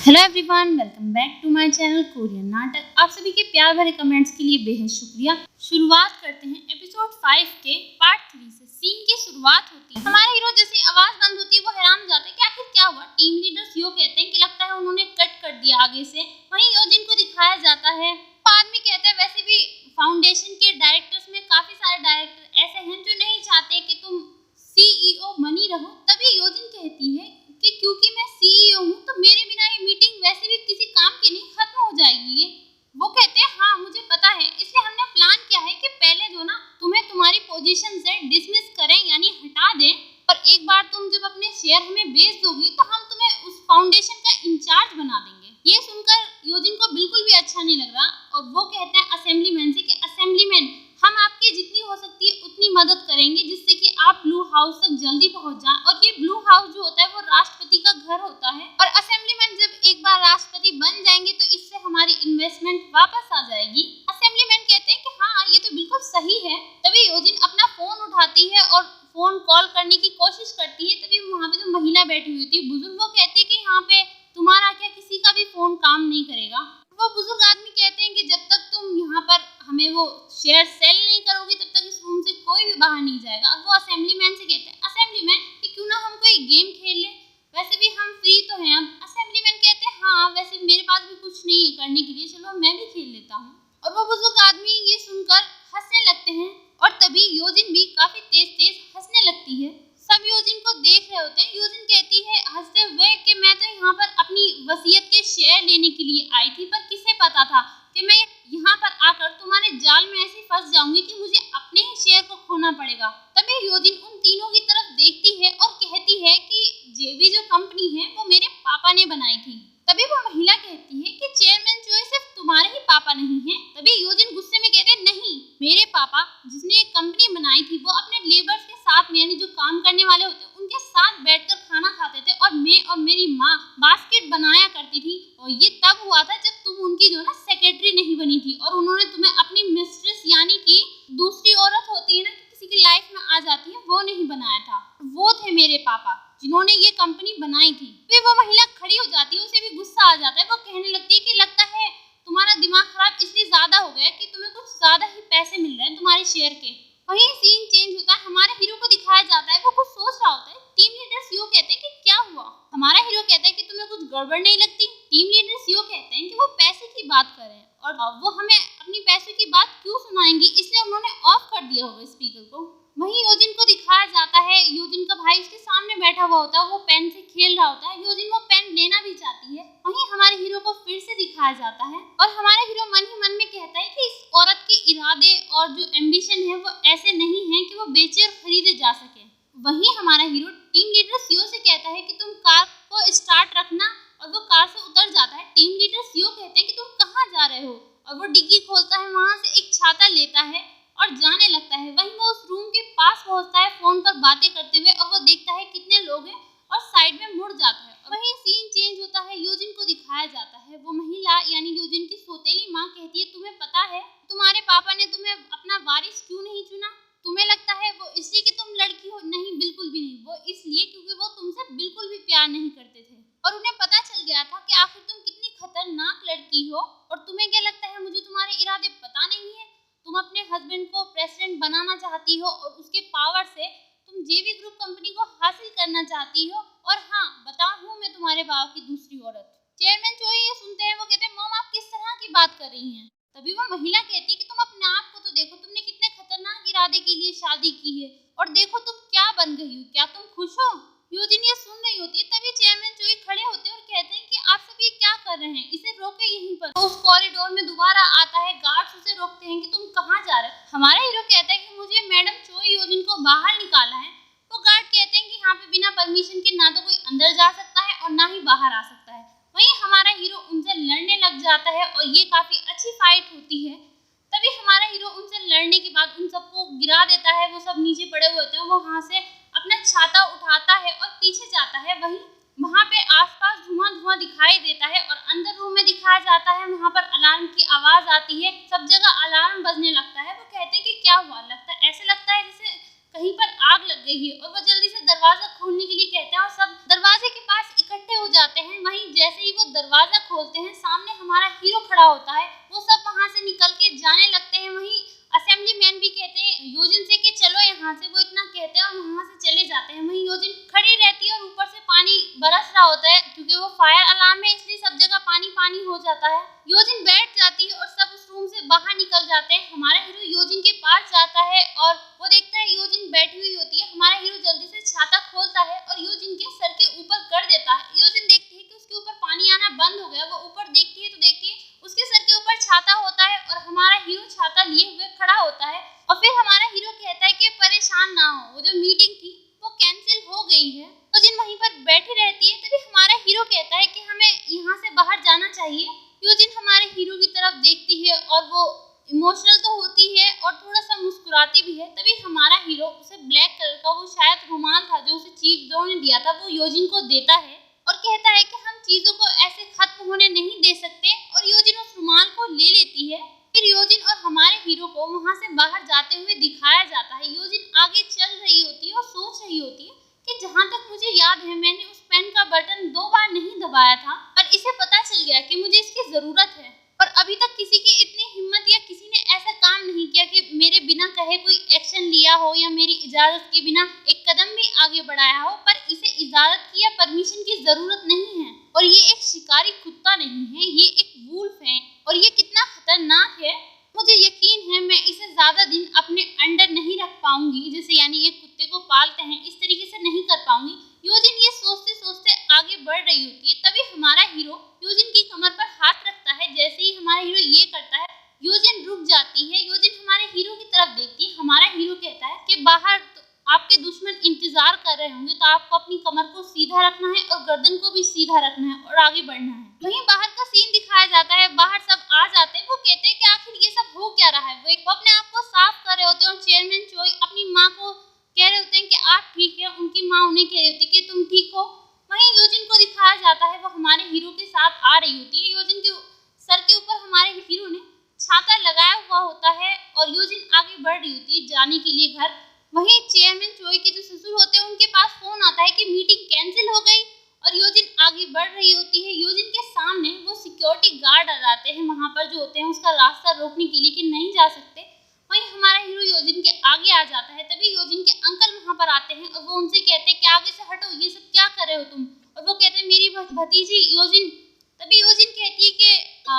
Hello everyone, welcome back to my channel Korean नाटक। आप सभी के प्यार भरे कमेंट्स के लिए बेहद शुक्रिया। शुरुआत करते हैं एपिसोड 5 के पार्ट 3 से। सीन की शुरुआत होती है, हमारे हीरो जैसे आवाज बंद होती है वो हैरान जाते हैं कि आखिर क्या हुआ। टीम लीडर सीओ कहते हैं कि लगता है उन्होंने कट कर दिया आगे से। वहीं योजिन को दिखाया जाता है। आदमी कहते हैं वैसे भी फाउंडेशन के डायरेक्टर्स में काफी सारे डायरेक्टर ऐसे हैं जो नहीं चाहते कि तुम सीईओ बनी रहो। तभी योजिन कहती है कि क्योंकि मैं सीईओ हूँ तो मेरे बिना ये मीटिंग वैसे भी किसी काम की नहीं, खत्म हो जाएगी ये। वो कहते हैं हाँ मुझे पता है, इसलिए हमने प्लान किया है कि पहले जो ना तुम्हें तुम्हारी पोजीशन से डिसमिस करें यानी हटा दें, और एक बार तुम जब अपने शेयर हमें बेच दोगी तो हम तुम्हें उस फाउंडेशन का इंचार्ज बना देंगे। ये सुनकर योजिन को बिल्कुल भी अच्छा नहीं लग रहा और वो कहते हैं असेंबलीमैन से कि असेंबलीमैन हम आपकी जितनी हो सकती है उतनी मदद करेंगे जिससे कि आप ब्लू हाउस तक जल्दी पहुंच जाएं। और ये ब्लू हाउस जो होता है वो राष्ट्रपति का घर होता है और असेंबलीमैन जब एक बार राष्ट्रपति बन जाएंगे तो इससे हमारी इन्वेस्टमेंट वापस आ जाएगी। असेंबलीमैन कहते हैं कि हाँ ये तो बिल्कुल सही है। तभी योजिन अपना फोन उठाती है और फोन कॉल करने की कोशिश करती है। तभी वहाँ पे जो महिला बैठी हुई थी बुजुर्ग, वो कहते हैं कि यहाँ पे तुम्हारा क्या किसी का भी फोन काम नहीं करेगा। वो बुजुर्ग आदमी कहते हैं कि जब तक तुम यहाँ पर हमें वो शेयर सेल नहीं करोगी तब तक इस रूम से कोई भी बाहर नहीं जाएगा। और वो असेंबलीमैन से कहते हैं असेंबलीमैन कि क्यों ना हम कोई गेम खेल ले, वैसे भी हम फ्री तो हैं अब। असेंबलीमैन कहते हैं हाँ वैसे मेरे पास भी कुछ नहीं है करने के लिए, चलो मैं भी खेल लेता हूँ। और वो बुजुर्ग आदमी ये सुनकर हंसने लगते हैं और तभी योजिन भी काफी तेज तेज हंसने लगती है। सब योजिन को देख रहे होते हैं। योजिन कहती है हंसते हुए कि मैं तो यहाँ पर अपनी वसीयत के शेयर लेने के लिए आई थी, पर किसे पता था कि मैं यहाँ पर आकर तुम्हारे जाल में ऐसे फंस जाऊंगी कि मुझे अपने ही शेयर को खोना पड़ेगा। तभी योजिन उन तीनों की तरफ देखती है और कहती है कि जेबी जो कंपनी है वो मेरे पापा ने बनाई थी। तभी वो महिला कहती है कि चेयरमैन चोई सिर्फ तुम्हारे ही पापा नहीं है। तभी योजिन गुस्से में कहते हैं नहीं, मेरे पापा जिसने एक कंपनी बनाई थी वो अपने लेबर्स के साथ में यानी जो काम करने वाले होते हैं उनके साथ बैठकर खाना खाते थे और मैं और मेरी माँ बास्केट बनाया करती थी। और ये तब हुआ था जब तुम उनकी जो ना सेक्रेटरी नहीं बनी थी और उन्होंने तुम्हें अपनी मिस्ट्रेस यानी कि दूसरी औरत होती है ना किसी की लाइफ में आ जाती है, वो नहीं बनाया था। वो थे मेरे पापा जिन्होंने ये कंपनी बनाई थी। फिर वो महिला खड़ी हो जाती है, उसे भी गुस्सा आ जाता है। वो कहने लगती है कि लगता है तुम्हारा दिमाग खराब इसलिए ज्यादा हो गया कि तुम्हें कुछ ज्यादा ही पैसे मिल रहे हैं तुम्हारे शेयर के। वहीं सीन चेंज होता है, हमारे हीरो को दिखाया जाता है वो कुछ सोच रहा होता है। टीम लीडर सीओ कहते हैं कि क्या हुआ। हमारा हीरो कहता है कि तुम्हें कुछ गड़बड़ नहीं लगती। टीम लीडर सीओ कहते हैं कि वो पैसे की बात कर रहे हैं और वो हमें अपनी पैसों की बात क्यों सुनाएंगी, इसलिए उन्होंने ऑफ कर दिया होगा स्पीकर को। वहीं योजिन को दिखाया जाता है, योजिन का भाई उसके सामने बैठा हुआ होता है, वो पेन से खेल रहा होता है। योजिन वो पेन लेना भी चाहती है। वहीं हमारे हीरो को फिर से दिखाया जाता है और हमारा हीरो मन ही मन में कहता है कि इस औरत के इरादे और जो एम्बिशन है वो ऐसे नहीं है कि वो बेचे और खरीदे जा सके। वहीं हमारा हीरो टीम लीडर सीओ से कहता है कि तुम कार को स्टार्ट रखना और वो कार से उतर जाता है। टीम लीडर सीओ कहते हैं कि तुम कहाँ जा रहे हो और वो डिग्गी खोलता है, वहां से एक छाता लेता है और जाने लगता है। वहीं वो उस रूम के पास पहुंचता है फोन पर बातें करते हुए और वो देखता है कितने लोग हैं और साइड में मुड़ जाता है। वहीं सीन चेंज होता है, योजिन को दिखाया जाता है। वो महिला यानी योजिन की सौतेली माँ कहती है तुम्हें पता है तुम्हारे पापा ने तुम्हें अपना वारिस क्यों नहीं चुना। तुम्हें लगता है वो इसलिए कि तुम लड़की हो, नहीं बिल्कुल भी नहीं, वो इसलिए क्योंकि वो तुमसे बिल्कुल भी प्यार नहीं करते थे और उन्हें पता चल गया था कि आखिर तुम कितनी खतरनाक लड़की हो। और तुम्हें क्या लगता है मुझे तुम्हारे इरादे पता नहीं है। तुम अपने हस्बैंड को प्रेसिडेंट बनाना चाहती हो और उसके पावर से तुम जेबी ग्रुप कंपनी को हासिल करना चाहती हो। और हाँ बता हूँ मैं तुम्हारे बाबा की दूसरी औरत। चेयरमैन चोई ये सुनते हैं, वो कहते हैं मॉम आप किस तरह की बात कर रही हैं। तभी वो महिला कहती है कि तुम अपने आप को तो देखो, तुमने कितने खतरनाक इरादे के लिए शादी की है और देखो तुम क्या बन गई हो, क्या तुम खुश हो। योजिन ये सुन रही होती है। तभी चेयरमैन चोई खड़े होते हैं और कहते हैं कि आप सब ये क्या कर रहे हैं, इसे रोके यहीं पर। तो उस कॉरिडोर में दोबारा आता है, गार्ड्स उसे रोकते हैं कि तुम कहाँ जा रहे हो। हमारा हीरो कहता है कि मुझे मैडम चोई योजिन को बाहर निकाला है। तो गार्ड कहते हैं कि यहाँ पे बिना परमिशन के ना तो कोई अंदर जा सकता है और ना ही बाहर आ सकता है। वहीं हमारा हीरो उनसे लड़ने लग जाता है और ये काफी अच्छी फाइट होती है। तभी हमारा हीरो उनसे लड़ने के बाद उन सबको गिरा देता है। वो सब नीचे पड़े हुए होते हैं, वो वहां से अपना छाता उठाता है और पीछे जाता है। वहीं वहां पे आसपास धुआं धुआं दिखाई देता है और अंदर रूम में दिखाया जाता है, वहां पर अलार्म की आवाज आती है, सब जगह अलार्म बजने लगता है। वो कहते हैं कि क्या हुआ, लगता है ऐसे लगता है जैसे कहीं पर आग लग गई है। और वो जल्दी से दरवाजा खोलने के लिए कहते हैं और सब दरवाजे के पास इकट्ठे हो जाते हैं। वहीं जैसे ही वो दरवाजा दरवाजा खोलते हैं, सामने हमारा हीरो खड़ा होता है। वो सब वहाँ से निकल के जाने लगते हैं। वहीं असेंबली मैन भी कहते हैं योजिन से कि चलो यहाँ से, वो इतना कहते हैं और वहाँ से चले जाते हैं। वहीं योजिन खड़ी रहती है और ऊपर से पानी बरस रहा होता है, क्योंकि वो फायर अलार्म है इसलिए सब जगह पानी पानी हो जाता है। योजिन बैठ जाती है और सब उस रूम से बाहर निकल जाते हैं। हमारा हीरो योजिन के पास जाता है और वो देखता है योजिन बैठी हुई होती है। हमारा हीरो जल्दी से छाता खोलता है और योजिन के सर के ऊपर कर देता है। योजिन देखती है कि उसके ऊपर पानी आना बंद हो गया। वो ऊपर देखती है तो देखती है उसके सर के ऊपर छाता होता है और हमारा हीरो छाता लिए हुए खड़ा होता है। और फिर हमारा हीरो कहता है कि परेशान ना हो, वो जो मीटिंग थी वो कैंसिल हो गई है। योजिन वहीं पर बैठी रहती है। तभी हमारा हीरो कहता है कि हमें यहाँ से बाहर जाना चाहिए। योजिन हमारे हीरो की तरफ देखती है और वो इमोशनल तो होती है और थोड़ा सा मुस्कुराती भी है। तभी हमारा हीरो उसे ब्लैक कलर का वो शायद रुमाल था जो उसे चीफ जो ने दिया था, वो योजिन को देता है और कहता है कि हम चीजों को ऐसे खत्म होने नहीं दे सकते। और योजिन उस रुमाल को ले लेती है। फिर योजिन और हमारे हीरो को वहां से बाहर जाते हुए दिखाया जाता है। योजिन आगे चल रही होती है और सोच रही होती है कि जहाँ तक मुझे याद है मैंने उस पेन का बटन 2 बार नहीं दबाया था और इसे पता चल गया कि मुझे इसकी जरूरत है। और अभी तक किसी की इतनी हिम्मत या किसी ने ऐसा काम नहीं किया कि मेरे बिना कहे कोई एक्शन लिया हो या मेरी इजाजत के बिना एक कदम भी आगे बढ़ाया हो। पर इसे इजाजत की या परमिशन की जरूरत नहीं है। और ये एक शिकारी कुत्ता नहीं है, ये एक वुल्फ है। और ये कितना खतरनाक है, मुझे यकीन है मैं इसे ज्यादा दिन अपने अंडर नहीं रख पाऊंगी। जैसे यानी एक कुत्ते को पालते हैं इस तरीके से नहीं कर पाऊंगी। योजिन ये सोचते सोचते आगे बढ़ रही होती है। तभी हमारा हीरो योजिन की कमर पर हाथ रखता है। जैसे ही हमारा हीरो ये करता है योजिन रुक जाती है। योजिन हमारे हीरो की तरफ देखती है। हमारा हीरो कहता है कि बाहर तो आपके दुश्मन इंतजार कर रहे होंगे, तो आपको अपनी कमर को सीधा रखना है और गर्दन को भी सीधा रखना है और आगे बढ़ना है। वहीं बाहर का सीन दिखाया जाता है। बाहर सब आ जाते हैं। वो कहते हैं कि आखिर ये सब हो क्या रहा है। वो अपने आप को साफ कर रहे होते हैं और चेयरमैन चोई अपनी माँ को कह रहे होते हैं कि आप ठीक है। उनकी माँ उन्हें कह रही होती है कि तुम ठीक हो। वहीं योजिन को दिखाया जाता है, वो हमारे हीरो के साथ आ रही होती है। योजिन के सर के ऊपर हमारे हीरो ने छाता लगाया हुआ होता है और योजिन आगे बढ़ रही होती है जाने के लिए घर। वहीं चेयरमैन चोई के जो ससुर होते हैं उनके पास फोन आता है कि मीटिंग कैंसिल हो गई और योजिन आगे बढ़ रही होती है। योजिन के सामने वो सिक्योरिटी गार्ड आ जाते हैं, वहां पर जो होते हैं उसका रास्ता रोकने के लिए कि नहीं जा सकते। वहीं हमारा हीरो योजिन के आगे आ जाता है। तभी योजिन के अंकल वहां पर आते हैं और वो उनसे कहते हैं कि आगे से हटो, ये सब क्या कर रहे हो तुम। और वो कहते हैं मेरी भतीजी योजिन। तभी योजिन कहती है कि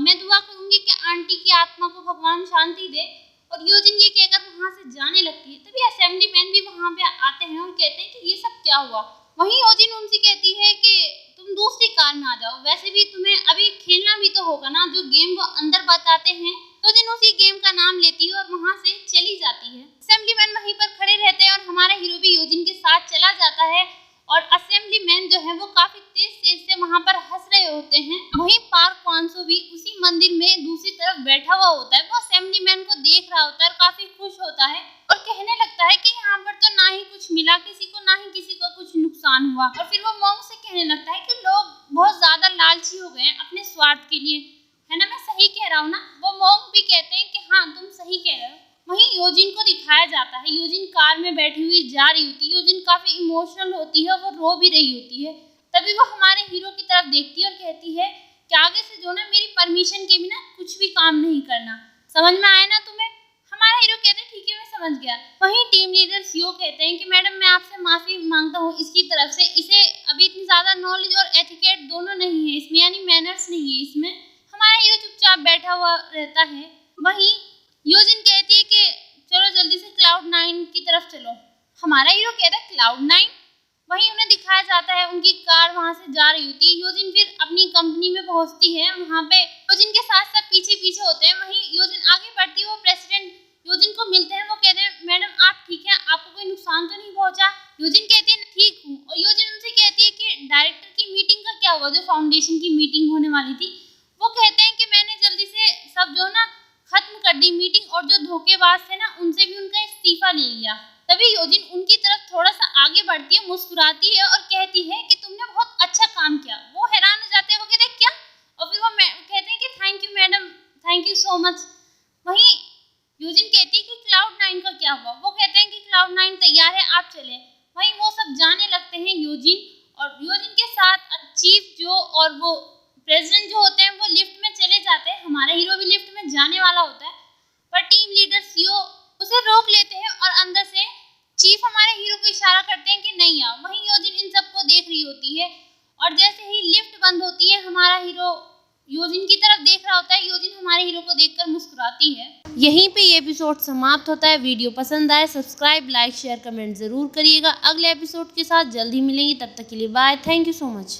मैं दुआ करूंगी कि आंटी की आत्मा को भगवान शांति दे। और योजिन ये कहकर वहां से जाने लगती है। तभी असेंबली मैन भी वहां पे आते हैं और कहते हैं कि ये सब क्या हुआ। वहीं योजिन उनसे कहती है कि तुम दूसरी कार में आ जाओ, वैसे भी तुम्हें अभी खेलना भी तो होगा ना, जो गेम वो अंदर बताते हैं। योजिन उसी गेम का नाम लेती है और वहां से चली जाती है। असेंबली मैन वहीं पर खड़े रहते हैं और हमारा हीरो भी योजिन के साथ चला जाता है। और असेंबली मैन जो है वो काफी तेज तेज से वहां पर हंस रहे होते हैं। वहीं पार्क वांसो भी उसी मंदिर में दूसरी तरफ बैठा हुआ होता है। वो असेंबली मैन को देख रहा होता है और काफी खुश होता है और कहने लगता है कि यहाँ पर तो ना ही कुछ मिला किसी को, ना ही किसी को कुछ नुकसान हुआ। और फिर वो मॉन्क से कहने लगता है कि लोग बहुत ज्यादा लालची हो गए हैं अपने स्वार्थ के लिए, है ना, मैं सही कह रहा हूँ ना। वो मॉन्क भी कहते हैं कि हाँ तुम सही कह रहे हो। वहीं योजिन को दिखाया जाता है। योजिन कार में बैठी हुई जा रही होती है। योजिन काफी इमोशनल होती है, वो रो भी रही होती है। तभी वो हमारे हीरो की तरफ देखती है और कहती है कि आगे से जो ना मेरी परमिशन के बिना कुछ भी काम नहीं करना, समझ में आया ना तुम्हें। हमारा हीरो कहते हैं ठीक है मैं समझ गया। वहीं टीम लीडर सीओ कहते हैं कि मैडम मैं आपसे माफी मांगता हूँ इसकी तरफ से, इसे अभी इतनी ज्यादा नॉलेज और एथिकेट दोनों नहीं है इसमें, यानी मैनर्स नहीं है इसमें। हमारा हीरो चुपचाप बैठा हुआ रहता है। वहीं योजिन कहती है कि चलो जल्दी से क्लाउड 9 की तरफ चलो। हमारा हीरो कहता है क्लाउड 9। वहीं उन्हें दिखाया जाता है उनकी कार वहां से जा रही होती है। योजिन फिर अपनी कंपनी में पहुंचती है। वहां पे योजिन के साथ सब पीछे पीछे होते हैं। वहीं योजिन आगे बढ़ती है। वो प्रेसिडेंट योजिन को मिलते हैं। वो कहते हैं मैडम आप ठीक है, आपको कोई नुकसान तो नहीं पहुंचा। योजिन कहती है ठीक हूँ। और योजिन उनसे कहती है कि डायरेक्टर की मीटिंग का क्या हुआ, जो फाउंडेशन की मीटिंग होने वाली थी। वो कहते हैं कि मैंने जल्दी से सब जो ना खत्म कर दी मीटिंग, और जो धोखेबाज थे ना उनसे भी उनका इस्तीफा ले लिया। तभी योजिन उनकी तरफ थोड़ा सा आगे बढ़ती है, मुस्कुराती है और कहती है कि तुमने बहुत अच्छा काम किया। वो हैरान हो जाते हैं। वो कहते हैं क्या, और फिर वो कहते हैं कि thank you madam, thank you so much. वहीं योजिन कहती है कि क्लाउड 9 का क्या हुआ। वो कहते हैं कि क्लाउड 9 तैयार है, आप चले। वहीं वो सब जाने लगते हैं। योजिन और योजिन के साथ चीफ जो और वो प्रेसिडेंट आओ। वहीं योजिन इन सबको देख रही होती है और जैसे ही लिफ्ट बंद होती है हमारा हीरो योजिन की तरफ देख रहा होता है। योजिन हमारे हीरो को देखकर मुस्कुराती है। यहीं पे ये एपिसोड समाप्त होता है। वीडियो पसंद आए सब्सक्राइब लाइक शेयर कमेंट जरूर करिएगा। अगले एपिसोड के साथ जल्द ही मिलेंगे, तब तक के लिए bye. Thank you so much.